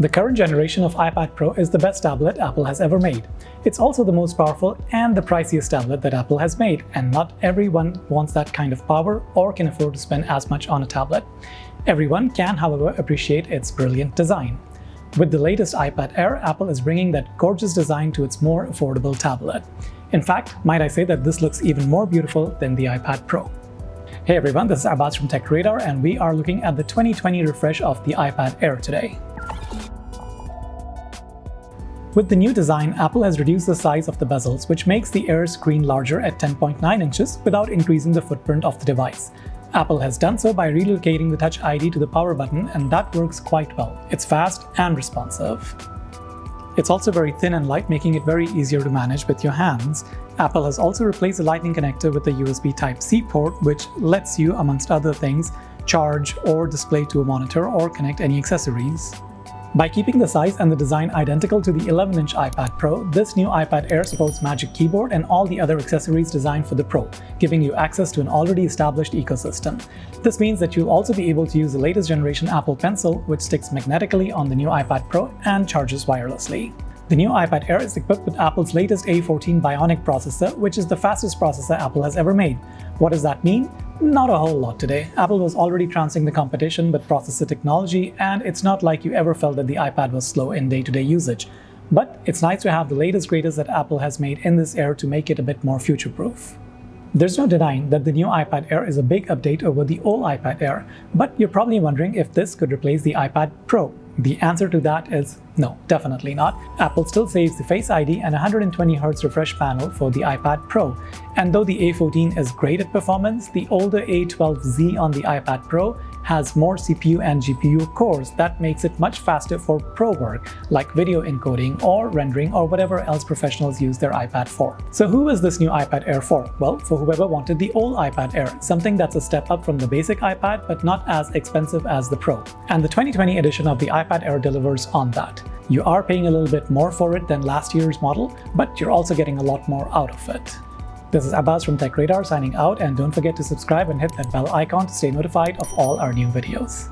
The current generation of iPad Pro is the best tablet Apple has ever made. It's also the most powerful and the priciest tablet that Apple has made, and not everyone wants that kind of power or can afford to spend as much on a tablet. Everyone can, however, appreciate its brilliant design. With the latest iPad Air, Apple is bringing that gorgeous design to its more affordable tablet. In fact, might I say that this looks even more beautiful than the iPad Pro. Hey everyone, this is Abbas from Tech Radar, and we are looking at the 2020 refresh of the iPad Air today. With the new design, Apple has reduced the size of the bezels, which makes the Air screen larger at 10.9 inches without increasing the footprint of the device. Apple has done so by relocating the Touch ID to the power button, and that works quite well. It's fast and responsive. It's also very thin and light, making it very easier to manage with your hands. Apple has also replaced the Lightning connector with a USB Type-C port, which lets you, amongst other things, charge or display to a monitor or connect any accessories. By keeping the size and the design identical to the 11-inch iPad Pro, this new iPad Air supports Magic Keyboard and all the other accessories designed for the Pro, giving you access to an already established ecosystem. This means that you'll also be able to use the latest generation Apple Pencil, which sticks magnetically on the new iPad Pro and charges wirelessly. The new iPad Air is equipped with Apple's latest A14 Bionic processor, which is the fastest processor Apple has ever made. What does that mean? Not a whole lot today. Apple was already trouncing the competition with processor technology, and it's not like you ever felt that the iPad was slow in day-to-day usage. But it's nice to have the latest greatest that Apple has made in this Air to make it a bit more future-proof. There's no denying that the new iPad Air is a big update over the old iPad Air, but you're probably wondering if this could replace the iPad Pro. The answer to that is no, definitely not. Apple still saves the Face ID and 120Hz refresh panel for the iPad Pro. And though the A14 is great at performance, the older A12Z on the iPad Pro has more CPU and GPU cores that makes it much faster for pro work, like video encoding or rendering or whatever else professionals use their iPad for. So who is this new iPad Air for? Well, for whoever wanted the old iPad Air, something that's a step up from the basic iPad but not as expensive as the Pro. And the 2020 edition of the iPad Air delivers on that. You are paying a little bit more for it than last year's model, but you're also getting a lot more out of it. This is Abbas from Tech Radar signing out, and don't forget to subscribe and hit that bell icon to stay notified of all our new videos.